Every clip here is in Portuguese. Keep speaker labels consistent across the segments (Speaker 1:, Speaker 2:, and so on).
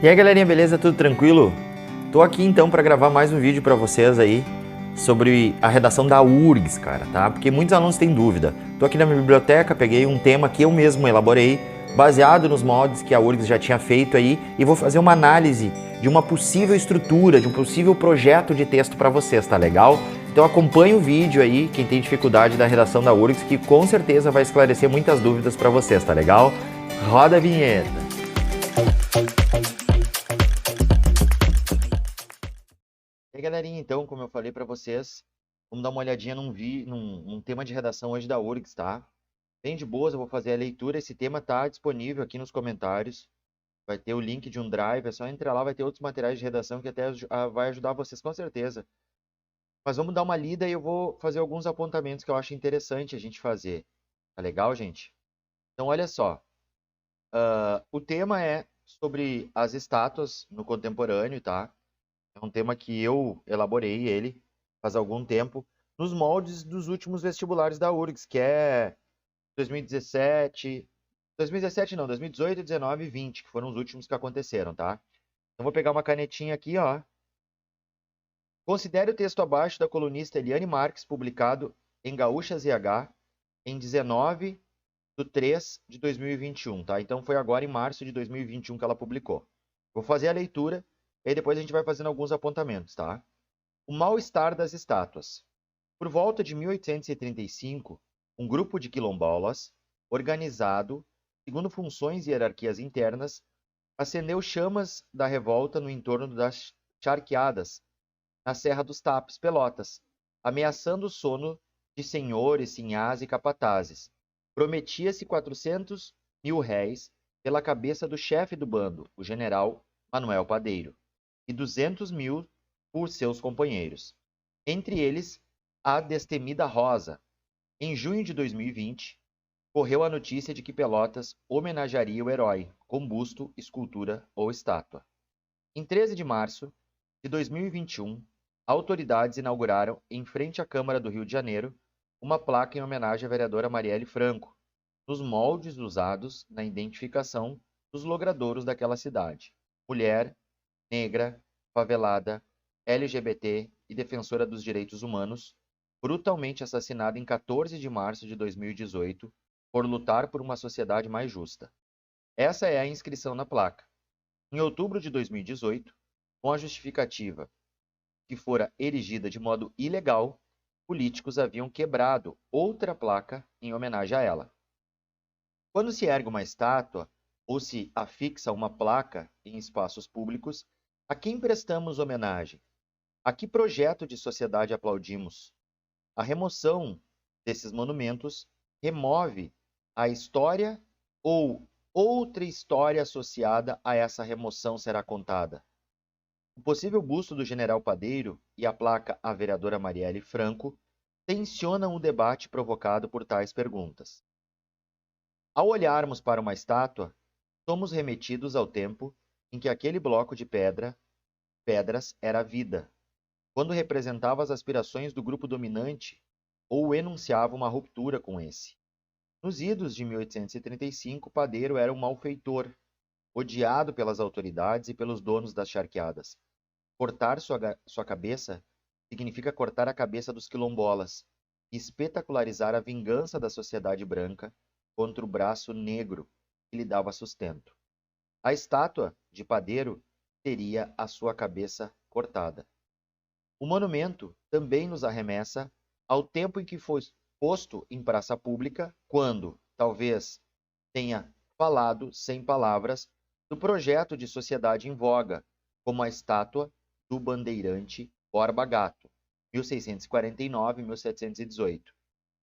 Speaker 1: E aí galerinha, beleza? Tudo tranquilo? Tô aqui então para gravar mais um vídeo para vocês aí sobre a redação da URGS, cara, tá? Porque muitos alunos têm dúvida. Tô aqui na minha biblioteca, peguei um tema que eu mesmo elaborei, baseado nos moldes que a URGS já tinha feito aí, e vou fazer uma análise de uma possível estrutura, de um possível projeto de texto para vocês, tá legal? Então acompanhe o vídeo aí, quem tem dificuldade da redação da URGS, que com certeza vai esclarecer muitas dúvidas para vocês, tá legal? Roda a vinheta! E aí, galerinha, então, como eu falei para vocês, vamos dar uma olhadinha num tema de redação hoje da URGS, tá? Bem de boas, eu vou fazer a leitura, esse tema tá disponível aqui nos comentários, vai ter o link de um drive, é só entrar lá, vai ter outros materiais de redação que até vai ajudar vocês com certeza. Mas vamos dar uma lida e eu vou fazer alguns apontamentos que eu acho interessante a gente fazer. Tá legal, gente? Então, olha só, o tema é sobre as estátuas no contemporâneo, tá? É um tema que eu elaborei ele faz algum tempo, nos moldes dos últimos vestibulares da URGS, que é 2017, 2017 não, 2018, 19 e 20, que foram os últimos que aconteceram, tá? Então vou pegar uma canetinha aqui, ó. Considere o texto abaixo da colunista Eliane Marques, publicado em Gaúcha ZH, em 19/3/2021, tá? Então foi agora em março de 2021 que ela publicou. Vou fazer a leitura e aí depois a gente vai fazendo alguns apontamentos, tá? O mal-estar das estátuas. Por volta de 1835, um grupo de quilombolas, organizado segundo funções e hierarquias internas, acendeu chamas da revolta no entorno das charqueadas, na Serra dos Tapes, Pelotas, ameaçando o sono de senhores, sinhás e capatazes. Prometia-se 400 mil réis pela cabeça do chefe do bando, o general Manuel Padeiro, e 200 mil por seus companheiros. Entre eles, a destemida Rosa. Em junho de 2020, correu a notícia de que Pelotas homenagearia o herói, com busto, escultura ou estátua. Em 13 de março de 2021, autoridades inauguraram, em frente à Câmara do Rio de Janeiro, uma placa em homenagem à vereadora Marielle Franco, nos moldes usados na identificação dos logradouros daquela cidade: mulher, negra, favelada, LGBT e defensora dos direitos humanos, brutalmente assassinada em 14 de março de 2018 por lutar por uma sociedade mais justa. Essa é a inscrição na placa. Em outubro de 2018, com a justificativa que fora erigida de modo ilegal, políticos haviam quebrado outra placa em homenagem a ela. Quando se ergue uma estátua ou se afixa uma placa em espaços públicos, a quem prestamos homenagem? A que projeto de sociedade aplaudimos? A remoção desses monumentos remove a história ou outra história associada a essa remoção será contada? O possível busto do general Padeiro e a placa à vereadora Marielle Franco tensionam o debate provocado por tais perguntas. Ao olharmos para uma estátua, somos remetidos ao tempo em que aquele bloco de pedras era a vida, quando representava as aspirações do grupo dominante ou enunciava uma ruptura com esse. Nos idos de 1835, Padeiro era um malfeitor, odiado pelas autoridades e pelos donos das charqueadas. Cortar sua cabeça significa cortar a cabeça dos quilombolas e espetacularizar a vingança da sociedade branca contra o braço negro que lhe dava sustento. A estátua de Padeiro teria a sua cabeça cortada. O monumento também nos arremessa ao tempo em que foi posto em praça pública, quando, talvez, tenha falado sem palavras do projeto de sociedade em voga, como a estátua do bandeirante Borba Gato, 1649-1718,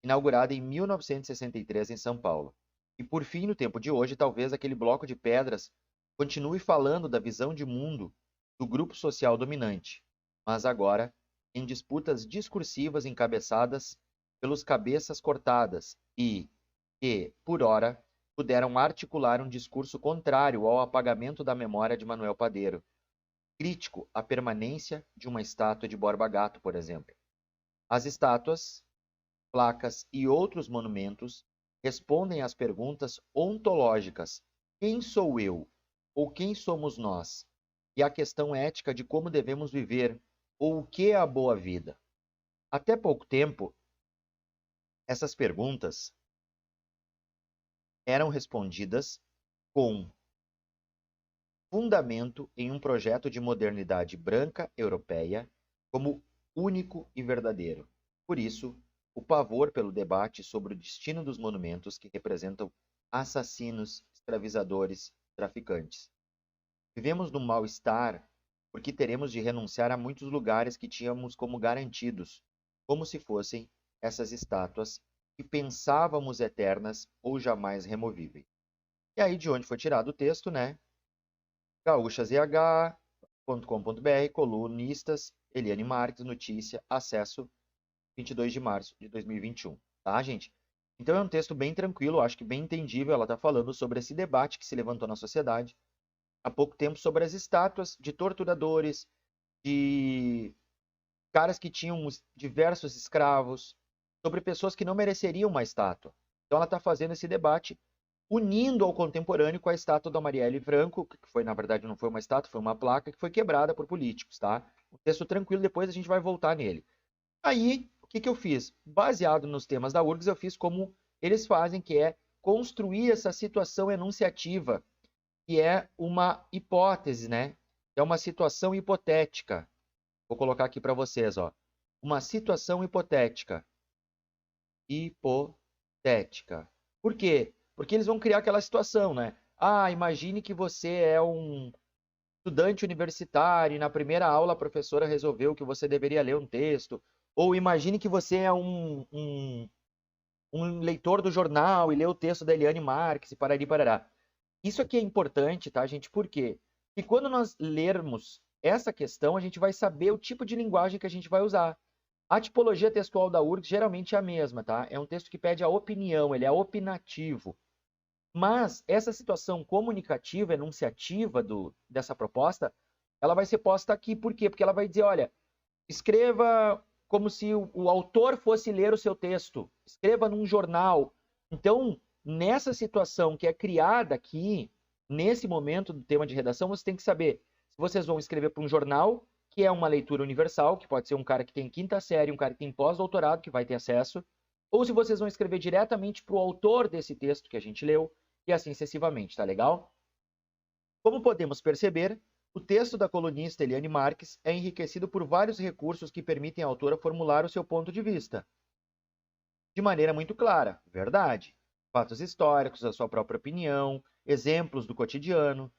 Speaker 1: inaugurada em 1963 em São Paulo. E por fim, no tempo de hoje, talvez aquele bloco de pedras continue falando da visão de mundo do grupo social dominante, mas agora em disputas discursivas encabeçadas pelos cabeças cortadas e que, por ora, puderam articular um discurso contrário ao apagamento da memória de Manuel Padeiro, crítico à permanência de uma estátua de Borba Gato, por exemplo. As estátuas, placas e outros monumentos respondem às perguntas ontológicas: quem sou eu? ou quem somos nós, e a questão ética de como devemos viver, ou o que é a boa vida. Até pouco tempo, essas perguntas eram respondidas com fundamento em um projeto de modernidade branca europeia como único e verdadeiro. Por isso, o pavor pelo debate sobre o destino dos monumentos que representam assassinos, escravizadores, traficantes. Vivemos num mal-estar porque teremos de renunciar a muitos lugares que tínhamos como garantidos, como se fossem essas estátuas que pensávamos eternas ou jamais removíveis. E aí de onde foi tirado o texto, né? gaúchazh.com.br, colunistas, Eliane Marques, notícia, acesso 22 de março de 2021, tá, gente? Então é um texto bem tranquilo, acho que bem entendível, ela está falando sobre esse debate que se levantou na sociedade há pouco tempo sobre as estátuas de torturadores, de caras que tinham diversos escravos, sobre pessoas que não mereceriam uma estátua. Então ela está fazendo esse debate unindo ao contemporâneo com a estátua da Marielle Franco, que foi, na verdade, não foi uma estátua, foi uma placa que foi quebrada por políticos, tá? Um texto tranquilo, depois a gente vai voltar nele. Aí, o que eu fiz? Baseado nos temas da URGS, eu fiz como eles fazem, que é construir essa situação enunciativa, que é uma hipótese, né? É uma situação hipotética. Vou colocar aqui para vocês, ó. Uma situação hipotética. Hipotética. Por quê? Porque eles vão criar aquela situação, né? Ah, imagine que você é um estudante universitário e na primeira aula a professora resolveu que você deveria ler um texto. Ou imagine que você é um leitor do jornal e lê o texto da Eliane Marques e parará. Isso aqui é importante, tá, gente? Por quê? Porque quando nós lermos essa questão, a gente vai saber o tipo de linguagem que a gente vai usar. A tipologia textual da URGS geralmente é a mesma, tá? É um texto que pede a opinião, ele é opinativo. Mas essa situação comunicativa, enunciativa dessa proposta, ela vai ser posta aqui. Por quê? Porque ela vai dizer, olha, escreva como se o autor fosse ler o seu texto. Escreva num jornal. Então, nessa situação que é criada aqui, nesse momento do tema de redação, você tem que saber se vocês vão escrever para um jornal, que é uma leitura universal, que pode ser um cara que tem quinta série, um cara que tem pós-doutorado, que vai ter acesso, ou se vocês vão escrever diretamente para o autor desse texto que a gente leu, e assim sucessivamente, tá legal? Como podemos perceber, o texto da colunista Eliane Marques é enriquecido por vários recursos que permitem à autora formular o seu ponto de vista. De maneira muito clara, verdade, fatos históricos, a sua própria opinião, exemplos do cotidiano.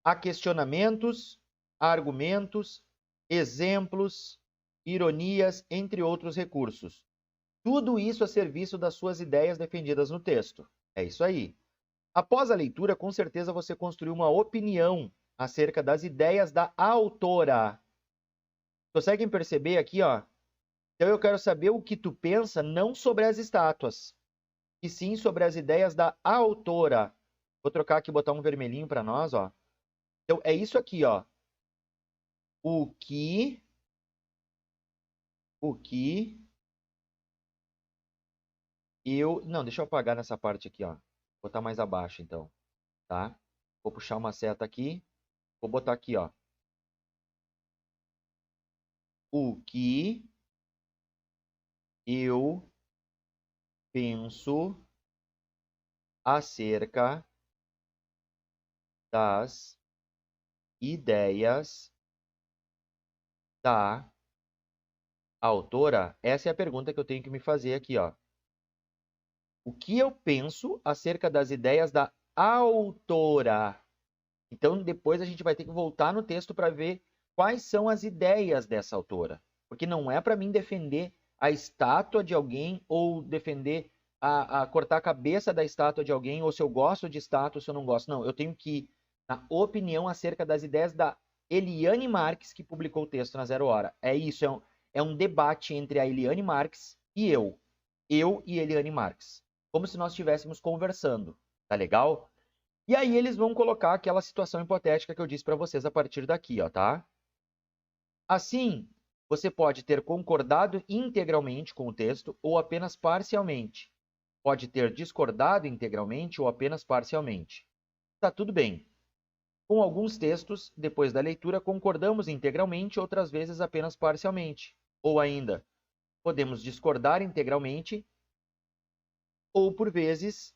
Speaker 1: Há questionamentos, argumentos, exemplos, ironias, entre outros recursos. Tudo isso a serviço das suas ideias defendidas no texto. É isso aí. Após a leitura, com certeza você construiu uma opinião acerca das ideias da autora. Conseguem perceber aqui, ó? Então eu quero saber o que tu pensa não sobre as estátuas, e sim sobre as ideias da autora. Vou trocar aqui, botar um vermelhinho para nós, ó. Então é isso aqui, ó. O que não, deixa eu apagar nessa parte aqui, ó. Vou botar mais abaixo então, tá? Vou puxar uma seta aqui. Vou botar aqui, ó. O que eu penso acerca das ideias da autora? Essa é a pergunta que eu tenho que me fazer aqui, ó. O que eu penso acerca das ideias da autora? Então, depois a gente vai ter que voltar no texto para ver quais são as ideias dessa autora. Porque não é para mim defender a estátua de alguém ou defender cortar a cabeça da estátua de alguém, ou se eu gosto de estátua, se eu não gosto. Não, eu tenho que ir na opinião acerca das ideias da Eliane Marques, que publicou o texto na Zero Hora. É isso, é um debate entre a Eliane Marques e eu. Eu e Eliane Marques. Como se nós estivéssemos conversando. Tá legal? E aí eles vão colocar aquela situação hipotética que eu disse para vocês a partir daqui, ó, tá? Assim, você pode ter concordado integralmente com o texto ou apenas parcialmente. Pode ter discordado integralmente ou apenas parcialmente. Tá tudo bem. Com alguns textos, depois da leitura, concordamos integralmente, outras vezes apenas parcialmente. Ou ainda, podemos discordar integralmente, ou por vezes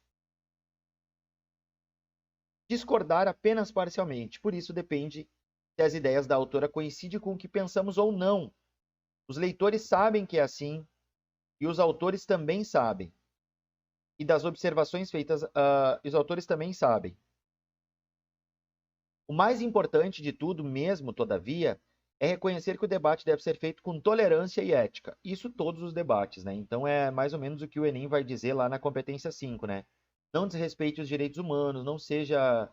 Speaker 1: discordar apenas parcialmente. Por isso depende se as ideias da autora coincidem com o que pensamos ou não. Os leitores sabem que é assim e os autores também sabem. E das observações feitas, os autores também sabem. O mais importante de tudo mesmo, todavia, é reconhecer que o debate deve ser feito com tolerância e ética. Isso todos os debates, né? Então é mais ou menos o que o Enem vai dizer lá na competência 5, né? Não desrespeite os direitos humanos, não seja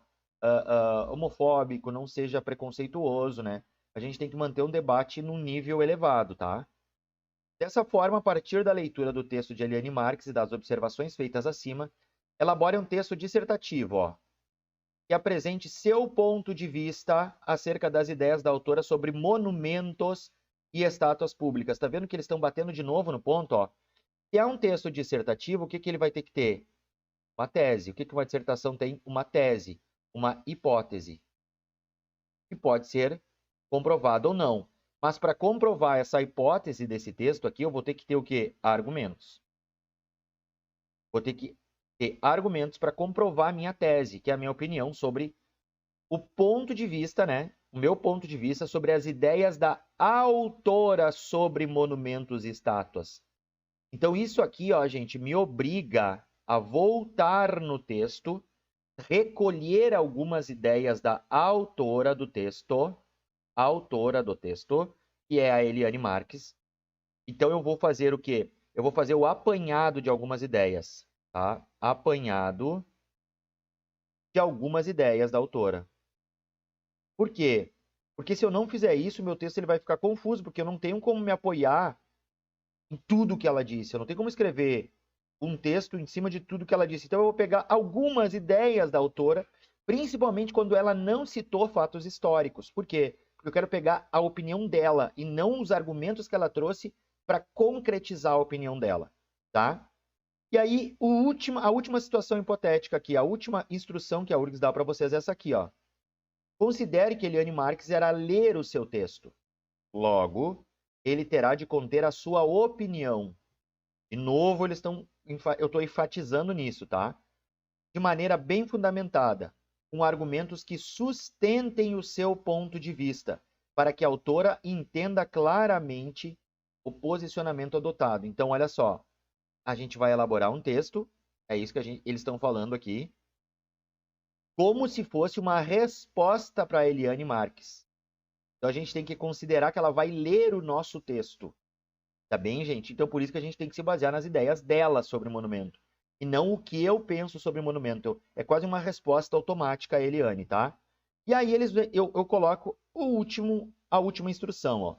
Speaker 1: homofóbico, não seja preconceituoso, né? A gente tem que manter um debate num nível elevado, tá? Dessa forma, a partir da leitura do texto de Eliane Marx e das observações feitas acima, elabore um texto dissertativo, ó, que apresente seu ponto de vista acerca das ideias da autora sobre monumentos e estátuas públicas. Tá vendo que eles estão batendo de novo no ponto, ó? Se é um texto dissertativo, o que ele vai ter que ter? Uma tese. O que uma dissertação tem? Uma tese, uma hipótese, que pode ser comprovada ou não. Mas para comprovar essa hipótese desse texto aqui, eu vou ter que ter o quê? Argumentos. Vou ter que ter argumentos para comprovar a minha tese, que é a minha opinião sobre o ponto de vista, né? O meu ponto de vista sobre as ideias da autora sobre monumentos e estátuas. Então, isso aqui, ó, gente, me obriga a voltar no texto, recolher algumas ideias da autora do texto, que é a Eliane Marx. Então, eu vou fazer o quê? Eu vou fazer o apanhado de algumas ideias, tá? Apanhado de algumas ideias da autora. Por quê? Porque se eu não fizer isso, meu texto ele vai ficar confuso, porque eu não tenho como me apoiar em tudo que ela disse. Eu não tenho como escrever um texto em cima de tudo que ela disse. Então eu vou pegar algumas ideias da autora, principalmente quando ela não citou fatos históricos. Por quê? Porque eu quero pegar a opinião dela e não os argumentos que ela trouxe para concretizar a opinião dela, tá? E aí, a última situação hipotética aqui, a última instrução que a URGS dá para vocês é essa aqui, ó. Considere que Eliane Marx irá ler o seu texto. Logo, ele terá de conter a sua opinião. De novo, eu estou enfatizando nisso, tá? De maneira bem fundamentada, com argumentos que sustentem o seu ponto de vista, para que a autora entenda claramente o posicionamento adotado. Então, olha só, a gente vai elaborar um texto, é isso que eles estão falando aqui, como se fosse uma resposta para Eliane Marx. Então a gente tem que considerar que ela vai ler o nosso texto. Tá bem, gente? Então por isso que a gente tem que se basear nas ideias dela sobre o monumento. E não o que eu penso sobre o monumento. É quase uma resposta automática a Eliane, tá? E aí eu coloco a última instrução, ó.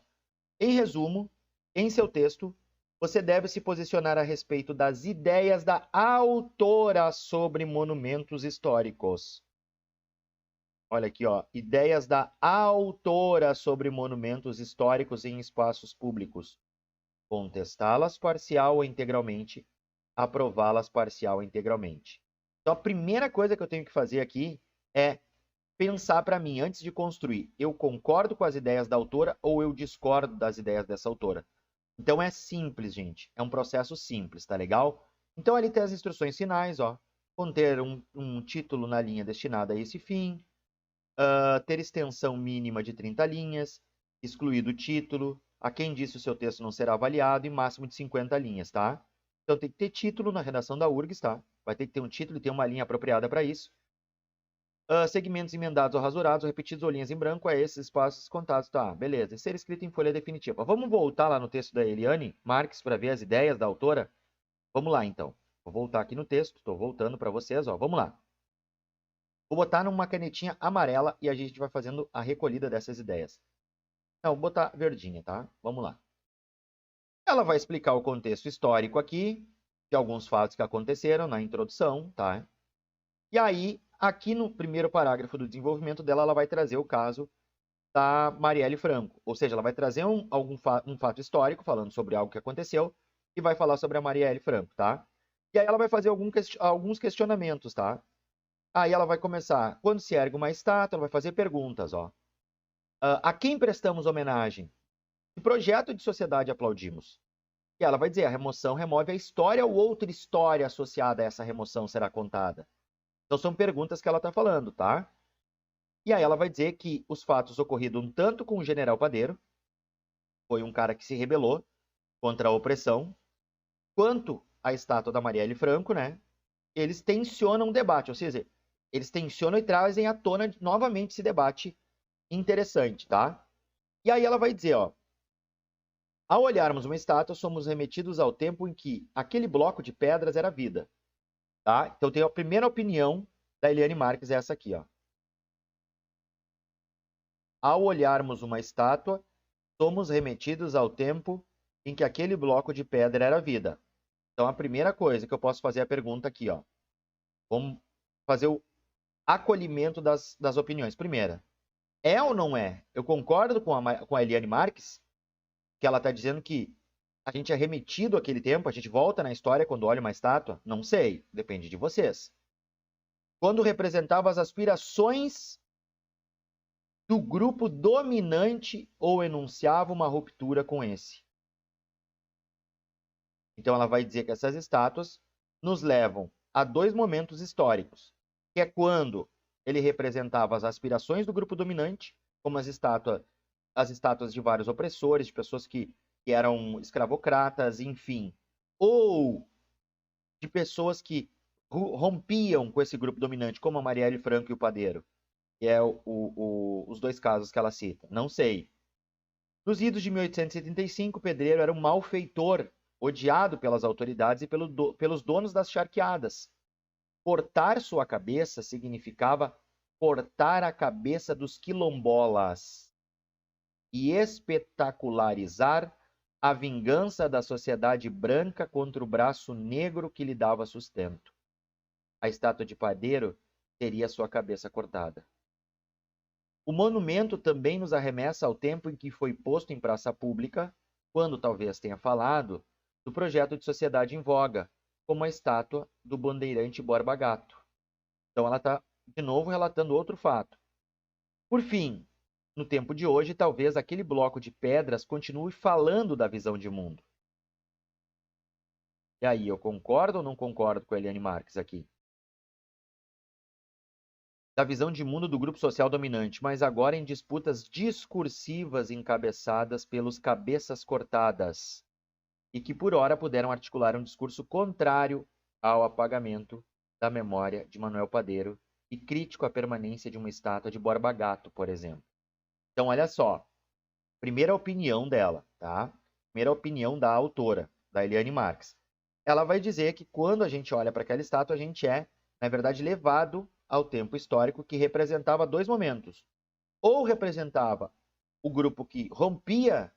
Speaker 1: Em resumo, em seu texto, você deve se posicionar a respeito das ideias da autora sobre monumentos históricos. Olha aqui, ó, ideias da autora sobre monumentos históricos em espaços públicos. Contestá-las parcial ou integralmente, aprová-las parcial ou integralmente. Então, a primeira coisa que eu tenho que fazer aqui é pensar para mim, antes de construir, eu concordo com as ideias da autora ou eu discordo das ideias dessa autora? Então, é simples, gente. É um processo simples, tá legal? Então, ali tem as instruções finais, ó. Conter um título na linha destinada a esse fim, ter extensão mínima de 30 linhas, excluído o título, a quem disse o seu texto não será avaliado e máximo de 50 linhas, tá? Então tem que ter título na redação da URGS, tá? Vai ter que ter um título e ter uma linha apropriada para isso. Segmentos emendados ou rasurados, repetidos ou linhas em branco, é esses espaços contados, tá? Beleza. E ser escrito em folha definitiva. Vamos voltar lá no texto da Eliane Marx para ver as ideias da autora? Vamos lá, então. Vou voltar aqui no texto, estou voltando para vocês, ó. Vamos lá. Vou botar numa canetinha amarela e a gente vai fazendo a recolhida dessas ideias. Não, vou botar verdinha, tá? Vamos lá. Ela vai explicar o contexto histórico aqui, de alguns fatos que aconteceram na introdução, tá? E aí, aqui no primeiro parágrafo do desenvolvimento dela, ela vai trazer o caso da Marielle Franco. Ou seja, ela vai trazer um fato histórico, falando sobre algo que aconteceu, e vai falar sobre a Marielle Franco, tá? E aí ela vai fazer alguns questionamentos, tá? Aí ela vai começar, quando se ergue uma estátua, ela vai fazer perguntas, ó. A quem prestamos homenagem? Que projeto de sociedade aplaudimos? E ela vai dizer, a remoção remove a história ou outra história associada a essa remoção será contada? Então são perguntas que ela está falando, tá? E aí ela vai dizer que os fatos ocorridos tanto com o general Padeiro, foi um cara que se rebelou contra a opressão, quanto a estátua da Marielle Franco, né? Eles tensionam o debate, ou seja, eles tensionam e trazem à tona novamente esse debate interessante, tá? E aí ela vai dizer, ó, ao olharmos uma estátua, somos remetidos ao tempo em que aquele bloco de pedras era vida, tá? Então tem a primeira opinião da Eliane Marques, é essa aqui, ó. Ao olharmos uma estátua, somos remetidos ao tempo em que aquele bloco de pedra era vida. Então a primeira coisa que eu posso fazer é a pergunta aqui, ó. Vamos fazer o acolhimento das opiniões. Primeira, é ou não é? Eu concordo com a Eliane Marques, que ela está dizendo que a gente é remetido àquele tempo, a gente volta na história quando olha uma estátua? Não sei, depende de vocês. Quando representava as aspirações do grupo dominante ou enunciava uma ruptura com esse. Então ela vai dizer que essas estátuas nos levam a dois momentos históricos, que é quando ele representava as aspirações do grupo dominante, como as estátuas de vários opressores, de pessoas que eram escravocratas, enfim, ou de pessoas que rompiam com esse grupo dominante, como a Marielle Franco e o Padeiro, que é os dois casos que ela cita. Não sei. Nos idos de 1875, Pedreiro era um malfeitor, odiado pelas autoridades e pelos donos das charqueadas. Cortar sua cabeça significava cortar a cabeça dos quilombolas e espetacularizar a vingança da sociedade branca contra o braço negro que lhe dava sustento. A estátua de Padeiro teria sua cabeça cortada. O monumento também nos arremessa ao tempo em que foi posto em praça pública, quando talvez tenha falado do projeto de sociedade em voga, como a estátua do bandeirante Borba Gato. Então ela está, de novo, relatando outro fato. Por fim, no tempo de hoje, talvez aquele bloco de pedras continue falando da visão de mundo. E aí, eu concordo ou não concordo com a Eliane Marques aqui? Da visão de mundo do grupo social dominante, mas agora em disputas discursivas encabeçadas pelos cabeças cortadas, e que por ora puderam articular um discurso contrário ao apagamento da memória de Manuel Padeiro e crítico à permanência de uma estátua de Borba Gato, por exemplo. Então, olha só, primeira opinião dela, tá? Primeira opinião da autora, da Eliane Marques. Ela vai dizer que quando a gente olha para aquela estátua, a gente é, na verdade, levado ao tempo histórico que representava dois momentos. Ou representava o grupo que rompia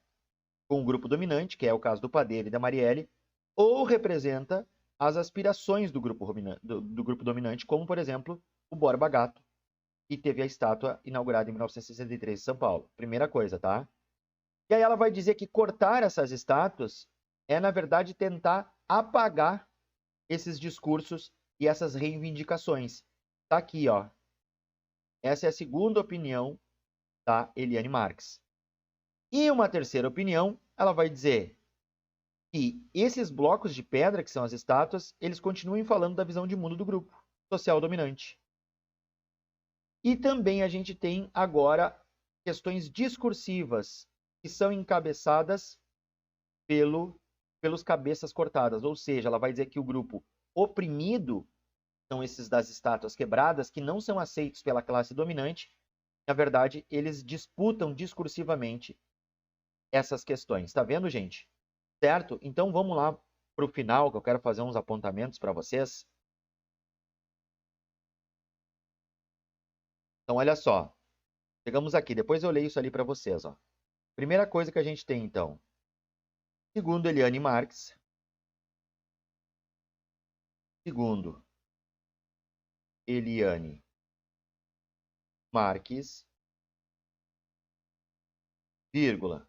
Speaker 1: com o grupo dominante, que é o caso do Padeiro e da Marielle, ou representa as aspirações do grupo dominante, como, por exemplo, o Borba Gato, que teve a estátua inaugurada em 1963 em São Paulo. Primeira coisa, tá? E aí ela vai dizer que cortar essas estátuas é, na verdade, tentar apagar esses discursos e essas reivindicações. Tá aqui, ó. Essa é a segunda opinião da Eliane Marques. E uma terceira opinião, ela vai dizer que esses blocos de pedra, que são as estátuas, eles continuem falando da visão de mundo do grupo social dominante. E também a gente tem agora questões discursivas que são encabeçadas pelos cabeças cortadas, ou seja, ela vai dizer que o grupo oprimido são esses das estátuas quebradas, que não são aceitos pela classe dominante. Na verdade, eles disputam discursivamente essas questões. Tá vendo, gente? Certo? Então vamos lá para o final, que eu quero fazer uns apontamentos para vocês. Então, olha só. Chegamos aqui. Depois eu leio isso ali para vocês. Ó. Primeira coisa que a gente tem, então. Segundo Eliane Marques. Segundo Eliane Marques, vírgula,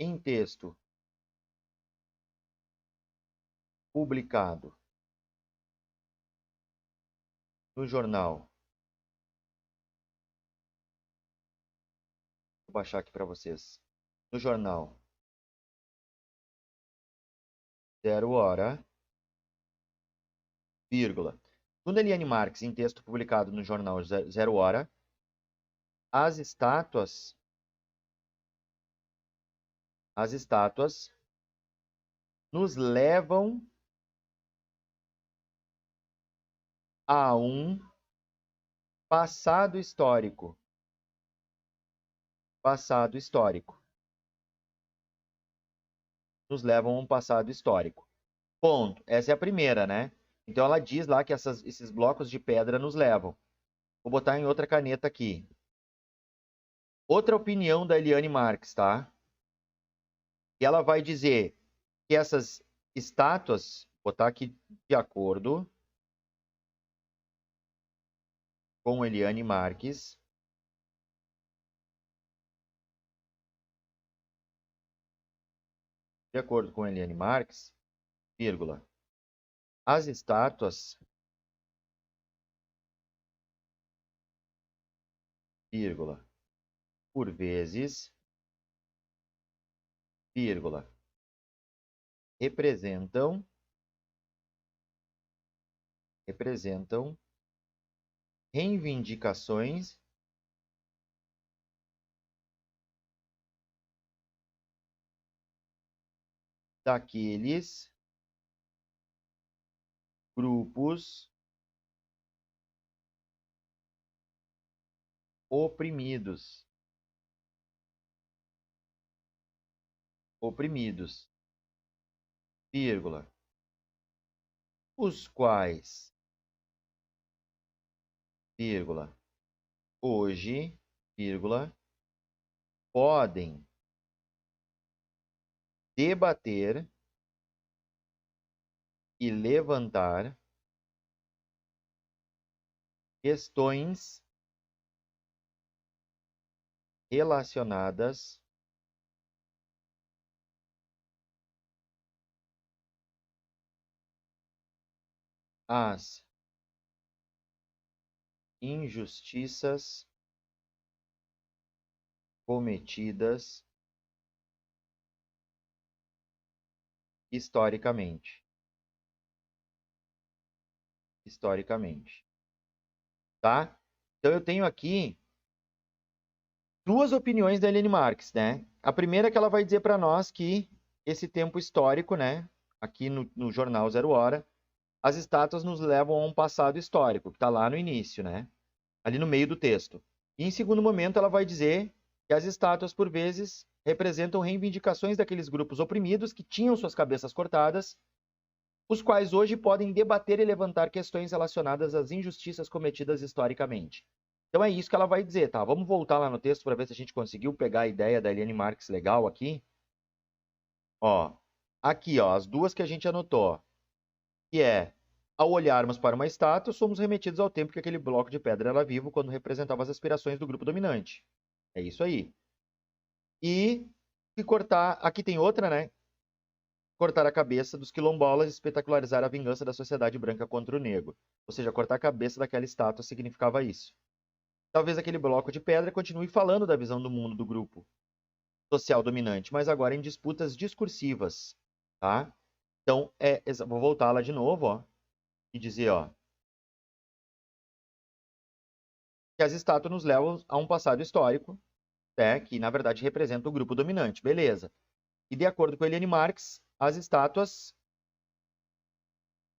Speaker 1: em texto publicado no jornal. Vou baixar aqui para vocês. No jornal 0 hora, vírgula. Segundo Eliane Marx, em texto publicado no jornal 0 hora, as estátuas nos levam a um passado histórico. Passado histórico. Nos levam a um passado histórico. Ponto. Essa é a primeira, né? Então ela diz lá que esses blocos de pedra nos levam. Vou botar em outra caneta aqui. Outra opinião da Eliane Marx, tá? E ela vai dizer que essas estátuas, vou botar aqui de acordo com Eliane Marx, de acordo com Eliane Marx, vírgula, as estátuas, vírgula, por vezes, vírgula, representam reivindicações daqueles grupos oprimidos, vírgula, os quais, vírgula, hoje, vírgula, podem debater e levantar questões relacionadas às injustiças cometidas historicamente. Tá? Então eu tenho aqui duas opiniões da Eliane Marx, né? A primeira é que ela vai dizer para nós que esse tempo histórico, né, aqui no jornal 0 hora, as estátuas nos levam a um passado histórico, que está lá no início, né? Ali no meio do texto. E em segundo momento ela vai dizer que as estátuas, por vezes, representam reivindicações daqueles grupos oprimidos que tinham suas cabeças cortadas, os quais hoje podem debater e levantar questões relacionadas às injustiças cometidas historicamente. Então é isso que ela vai dizer, tá? Vamos voltar lá no texto para ver se a gente conseguiu pegar a ideia da Eliane Marx legal aqui. Ó, aqui, ó, as duas que a gente anotou, que é: ao olharmos para uma estátua, somos remetidos ao tempo que aquele bloco de pedra era vivo quando representava as aspirações do grupo dominante. É isso aí. E se cortar, aqui tem outra, né? Cortar a cabeça dos quilombolas e espetacularizar a vingança da sociedade branca contra o negro. Ou seja, cortar a cabeça daquela estátua significava isso. Talvez aquele bloco de pedra continue falando da visão do mundo do grupo social dominante, mas agora em disputas discursivas, tá? Então, vou voltar lá de novo, ó, e dizer, ó, que as estátuas nos levam a um passado histórico, né, que na verdade representa o grupo dominante, beleza? E de acordo com Eliane Marx, as estátuas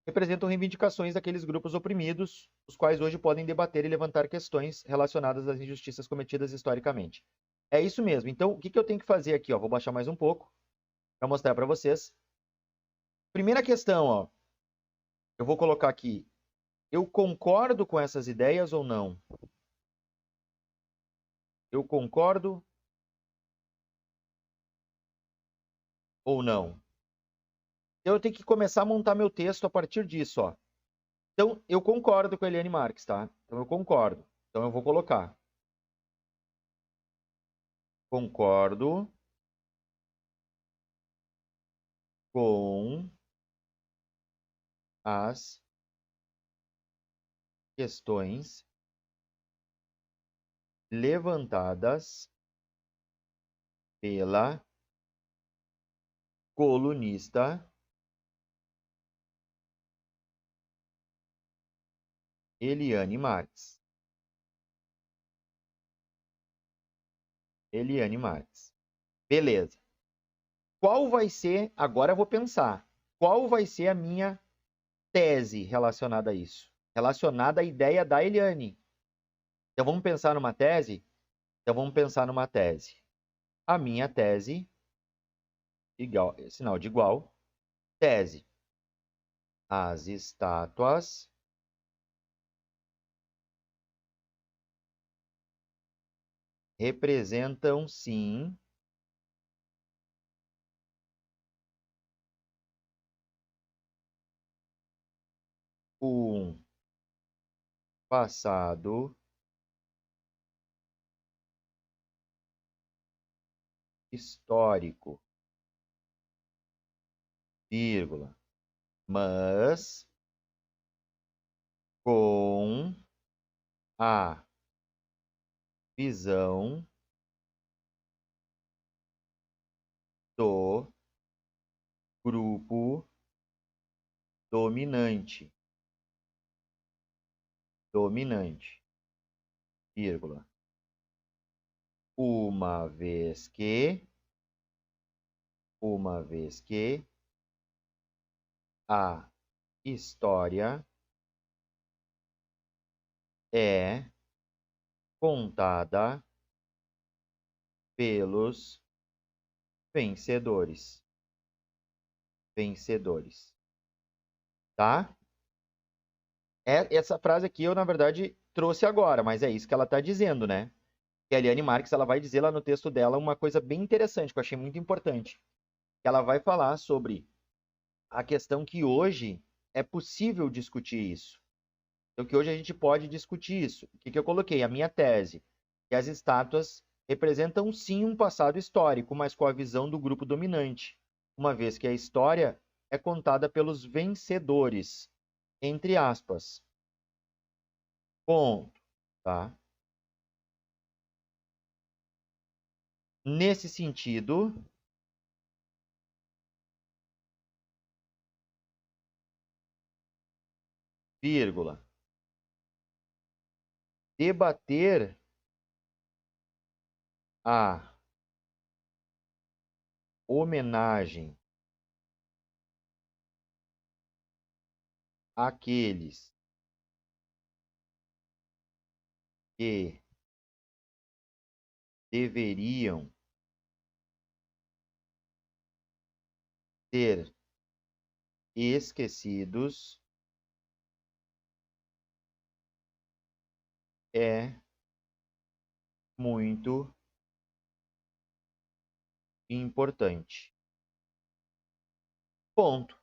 Speaker 1: representam reivindicações daqueles grupos oprimidos, os quais hoje podem debater e levantar questões relacionadas às injustiças cometidas historicamente. É isso mesmo. Então, o que eu tenho que fazer aqui? Ó? Vou baixar mais um pouco para mostrar para vocês. Primeira questão, ó, eu vou colocar aqui: eu concordo com essas ideias ou não? Eu concordo ou não? Então, eu tenho que começar a montar meu texto a partir disso, ó. Então, eu concordo com a Eliane Marx, tá? Então, eu concordo. Então, eu vou colocar: concordo com as questões levantadas pela colunista Eliane Marques. Eliane Marques. Beleza. Qual vai ser, agora eu vou pensar, qual vai ser a minha tese relacionada a isso? Relacionada à ideia da Eliane. Então vamos pensar numa tese? Então vamos pensar numa tese. A minha tese, igual, sinal de igual, tese. As estátuas representam, sim, um passado histórico, vírgula, mas com a visão do grupo dominante, vírgula, uma vez que a história é contada pelos vencedores. Tá? Essa frase aqui eu, na verdade, trouxe agora, mas é isso que ela está dizendo, né? Que a Eliane Marques, ela vai dizer lá no texto dela uma coisa bem interessante, que eu achei muito importante. Ela vai falar sobre a questão que hoje é possível discutir isso. Então, que hoje a gente pode discutir isso. O que eu coloquei? A minha tese, que as estátuas representam sim um passado histórico, mas com a visão do grupo dominante, uma vez que a história é contada pelos vencedores, entre aspas. Ponto. Tá? Nesse sentido, vírgula, debater a homenagem àqueles que deveriam ser esquecidos é muito importante. Ponto.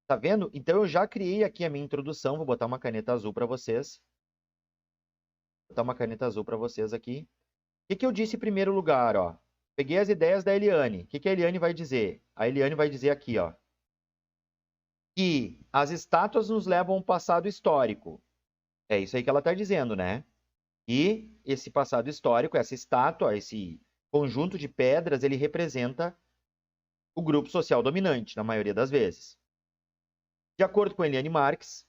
Speaker 1: Tá vendo? Então eu já criei aqui a minha introdução, vou botar uma caneta azul para vocês. Vou botar uma caneta azul para vocês aqui. O que eu disse em primeiro lugar, ó? Peguei as ideias da Eliane. O que a Eliane vai dizer? A Eliane vai dizer aqui, ó, que as estátuas nos levam a um passado histórico. É isso aí que ela está dizendo, né? E esse passado histórico, essa estátua, esse conjunto de pedras, ele representa o grupo social dominante, na maioria das vezes. De acordo com Eliane Marques,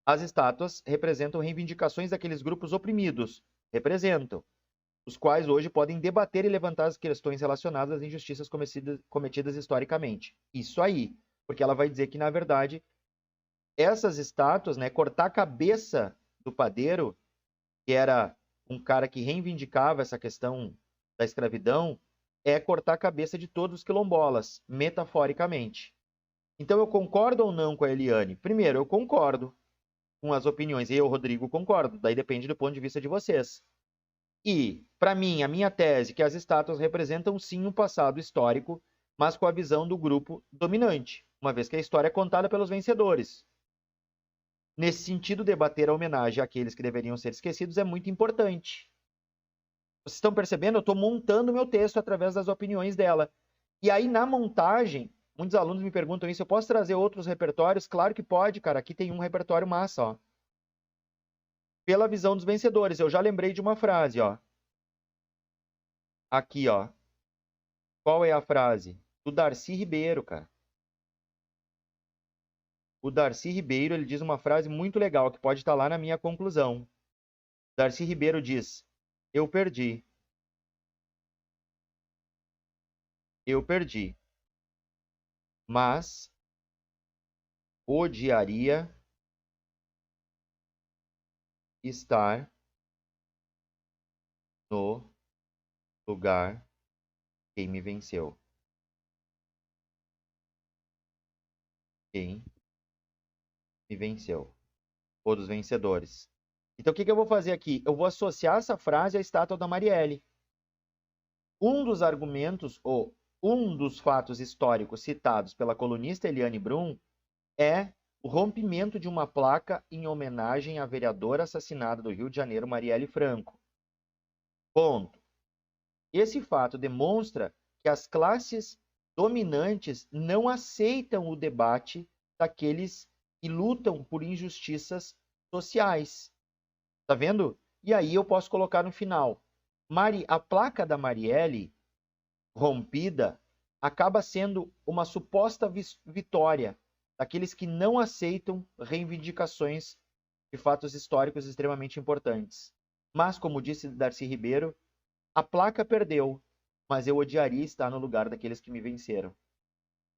Speaker 1: as estátuas representam reivindicações daqueles grupos oprimidos, representam, os quais hoje podem debater e levantar as questões relacionadas às injustiças cometidas historicamente. Isso aí, porque ela vai dizer que, na verdade, essas estátuas, né, cortar a cabeça do padeiro, que era um cara que reivindicava essa questão da escravidão, é cortar a cabeça de todos os quilombolas, metaforicamente. Então, eu concordo ou não com a Eliane? Primeiro, eu concordo com as opiniões. Eu, Rodrigo, concordo. Daí depende do ponto de vista de vocês. E, para mim, a minha tese é que as estátuas representam sim um passado histórico, mas com a visão do grupo dominante, uma vez que a história é contada pelos vencedores. Nesse sentido, debater a homenagem àqueles que deveriam ser esquecidos é muito importante. Vocês estão percebendo? Eu estou montando meu texto através das opiniões dela. E aí, na montagem, muitos alunos me perguntam isso, eu posso trazer outros repertórios? Claro que pode, cara. Aqui tem um repertório massa, ó. pela visão dos vencedores. Eu já lembrei de uma frase, ó. Aqui, ó. Qual é a frase? Do Darcy Ribeiro, cara. O Darcy Ribeiro, ele diz uma frase muito legal, que pode estar lá na minha conclusão. Darcy Ribeiro diz: eu perdi. Eu perdi. Mas odiaria estar no lugar quem me venceu. Quem me venceu. Ou dos vencedores. Então, o que eu vou fazer aqui? Eu vou associar essa frase à estátua da Marielle. Um dos argumentos, ou um dos fatos históricos citados pela colunista Eliane Brum é o rompimento de uma placa em homenagem à vereadora assassinada do Rio de Janeiro, Marielle Franco. Ponto. Esse fato demonstra que as classes dominantes não aceitam o debate daqueles que lutam por injustiças sociais. Tá vendo? E aí eu posso colocar no final. A placa da Marielle rompida acaba sendo uma suposta vitória daqueles que não aceitam reivindicações de fatos históricos extremamente importantes. Mas, como disse Darcy Ribeiro, a placa perdeu, mas eu odiaria estar no lugar daqueles que me venceram.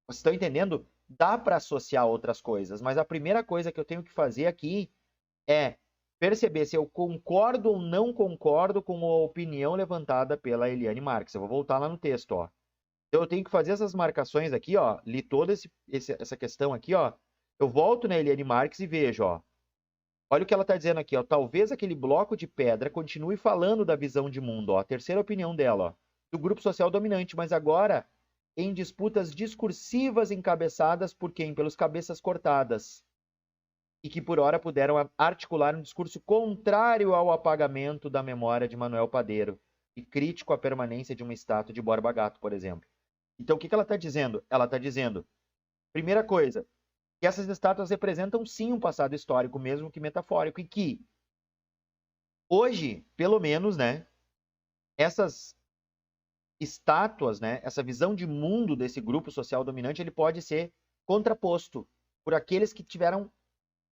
Speaker 1: Vocês estão entendendo? Dá para associar outras coisas, mas a primeira coisa que eu tenho que fazer aqui é perceber se eu concordo ou não concordo com a opinião levantada pela Eliane Marx. Eu vou voltar lá no texto, ó. Então eu tenho que fazer essas marcações aqui, ó. Li toda essa questão aqui, ó. Eu volto na Eliane Marx e vejo, ó. Olha o que ela está dizendo aqui, ó. Talvez aquele bloco de pedra continue falando da visão de mundo, ó. A terceira opinião dela, ó. Do grupo social dominante, mas agora em disputas discursivas encabeçadas por quem? Pelos cabeças cortadas. E que por hora puderam articular um discurso contrário ao apagamento da memória de Manuel Padeiro e crítico à permanência de uma estátua de Borba Gato, por exemplo. Então, o que ela está dizendo? Ela está dizendo, primeira coisa, que essas estátuas representam sim um passado histórico, mesmo que metafórico, e que hoje, pelo menos, né, essas estátuas, né, essa visão de mundo desse grupo social dominante, ele pode ser contraposto por aqueles que tiveram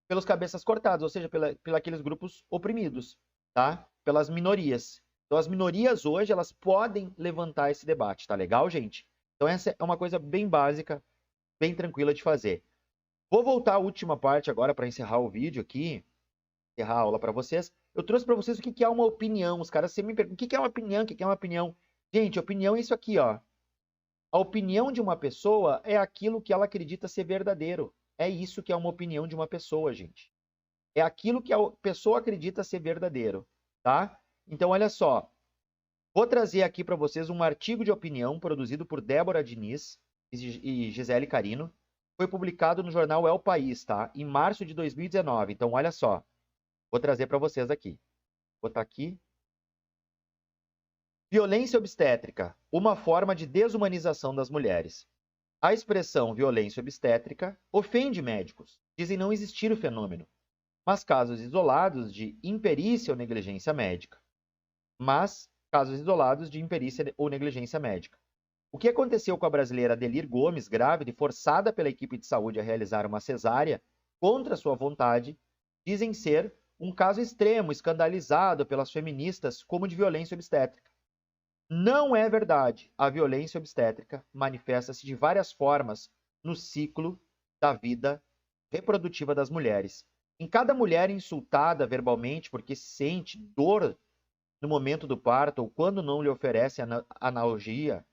Speaker 1: pelos cabeças cortadas, ou seja, pela aqueles grupos oprimidos, tá? Pelas minorias. Então, as minorias hoje, elas podem levantar esse debate, tá legal, gente? Então, essa é uma coisa bem básica, bem tranquila de fazer. Vou voltar à última parte agora para encerrar o vídeo aqui, encerrar a aula para vocês. Eu trouxe para vocês o que é uma opinião. Os caras sempre me perguntam, o que é uma opinião? O que é uma opinião? Gente, opinião é isso aqui, ó. A opinião de uma pessoa é aquilo que ela acredita ser verdadeiro. É isso que é uma opinião de uma pessoa, gente. É aquilo que a pessoa acredita ser verdadeiro, tá? Então, olha só. Vou trazer aqui para vocês um artigo de opinião produzido por Débora Diniz e Gisele Carino. Foi publicado no jornal El País, tá? Em março de 2019. Então, olha só. Vou trazer para vocês aqui. Vou botar aqui. Violência obstétrica, uma forma de desumanização das mulheres. A expressão violência obstétrica ofende médicos. Dizem não existir o fenômeno, mas casos isolados de imperícia ou negligência médica. O que aconteceu com a brasileira Adelir Gomes, grávida e forçada pela equipe de saúde a realizar uma cesárea contra sua vontade, dizem ser um caso extremo, escandalizado pelas feministas como de violência obstétrica. Não é verdade. A violência obstétrica manifesta-se de várias formas no ciclo da vida reprodutiva das mulheres. Em cada mulher insultada verbalmente porque sente dor no momento do parto ou quando não lhe oferece analgia,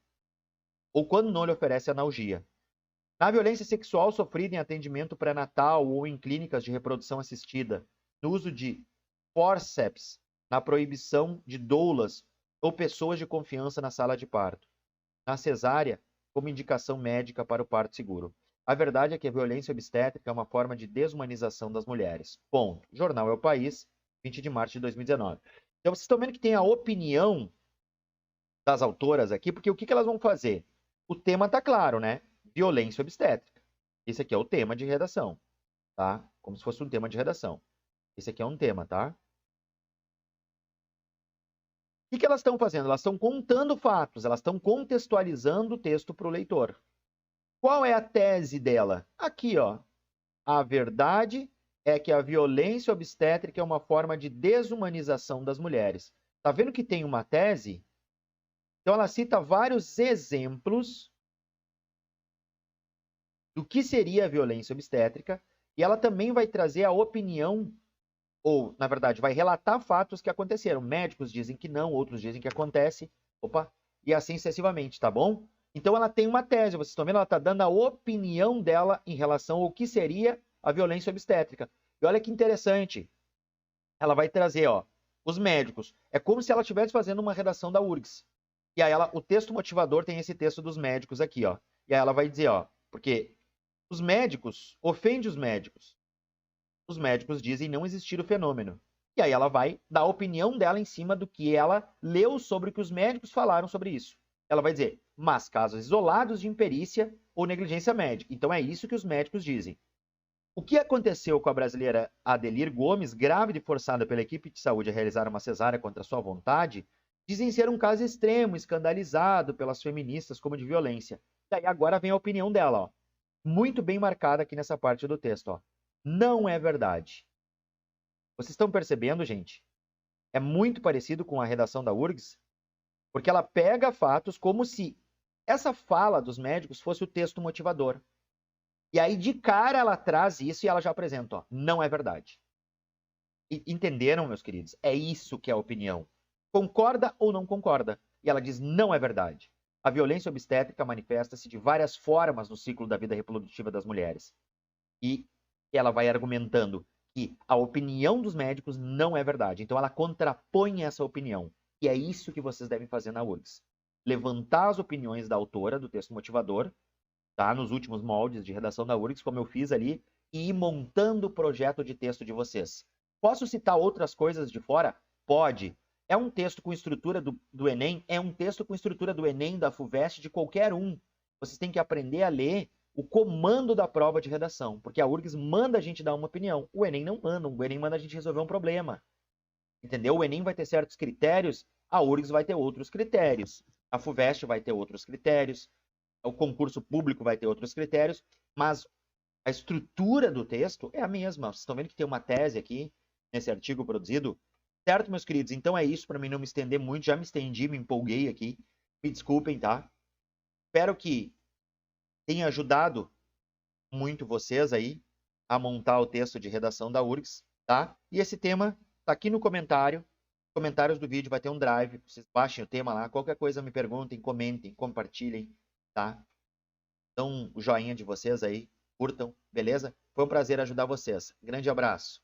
Speaker 1: Na violência sexual sofrida em atendimento pré-natal ou em clínicas de reprodução assistida, no uso de forceps, na proibição de doulas ou pessoas de confiança na sala de parto, na cesárea, como indicação médica para o parto seguro. A verdade é que a violência obstétrica é uma forma de desumanização das mulheres. Ponto. Jornal É o País, 20 de março de 2019. Então, vocês estão vendo que tem a opinião das autoras aqui, porque o que elas vão fazer? O tema está claro, né? Violência obstétrica. Esse aqui é o tema de redação, tá? Como se fosse um tema de redação. Esse aqui é um tema, tá? O que elas estão fazendo? Elas estão contando fatos, elas estão contextualizando o texto para o leitor. Qual é a tese dela? Aqui, ó. A verdade é que a violência obstétrica é uma forma de desumanização das mulheres. Tá vendo que tem uma tese? Então ela cita vários exemplos do que seria a violência obstétrica e ela também vai trazer a opinião, ou, na verdade, vai relatar fatos que aconteceram. Médicos dizem que não, outros dizem que acontece, e assim sucessivamente, tá bom? Então ela tem uma tese, vocês estão vendo? Ela está dando a opinião dela em relação ao que seria a violência obstétrica. E olha que interessante, ela vai trazer, ó, os médicos. É como se ela estivesse fazendo uma redação da URGS. E aí o texto motivador tem esse texto dos médicos aqui, ó. E aí ela vai dizer, ó, porque os médicos, ofende os médicos. Os médicos dizem não existir o fenômeno. E aí ela vai dar a opinião dela em cima do que ela leu sobre o que os médicos falaram sobre isso. Ela vai dizer, mas casos isolados de imperícia ou negligência médica. Então é isso que os médicos dizem. O que aconteceu com a brasileira Adelir Gomes, grávida e forçada pela equipe de saúde a realizar uma cesárea contra sua vontade, dizem ser um caso extremo, escandalizado pelas feministas como de violência. E aí agora vem a opinião dela, ó. Muito bem marcada aqui nessa parte do texto, ó. Não é verdade. Vocês estão percebendo, gente? É muito parecido com a redação da URGS, porque ela pega fatos como se essa fala dos médicos fosse o texto motivador. E aí, de cara, ela traz isso e ela já apresenta, ó, não é verdade. E, entenderam, meus queridos? É isso que é a opinião. Concorda ou não concorda? E ela diz, não é verdade. A violência obstétrica manifesta-se de várias formas no ciclo da vida reprodutiva das mulheres. E ela vai argumentando que a opinião dos médicos não é verdade. Então, ela contrapõe essa opinião. E é isso que vocês devem fazer na URGS. Levantar as opiniões da autora do texto motivador, tá? Nos últimos moldes de redação da URGS, como eu fiz ali, e ir montando o projeto de texto de vocês. Posso citar outras coisas de fora? Pode. É um texto com estrutura do Enem? É um texto com estrutura do Enem, da FUVEST, de qualquer um. Vocês têm que aprender a ler o comando da prova de redação, porque a URGS manda a gente dar uma opinião. O Enem não manda, o Enem manda a gente resolver um problema. Entendeu? O Enem vai ter certos critérios, a URGS vai ter outros critérios, a FUVEST vai ter outros critérios, o concurso público vai ter outros critérios, mas a estrutura do texto é a mesma. Vocês estão vendo que tem uma tese aqui, nesse artigo produzido? Certo, meus queridos? Então é isso, para mim não me estender muito. Já me estendi, me empolguei aqui. Me desculpem, tá? Espero que tenha ajudado muito vocês aí a montar o texto de redação da URGS, tá? E esse tema tá aqui no comentário. Comentários do vídeo vai ter um drive. Vocês baixem o tema lá. Qualquer coisa me perguntem, comentem, compartilhem, tá? Então, o joinha de vocês aí, curtam, beleza? Foi um prazer ajudar vocês. Grande abraço.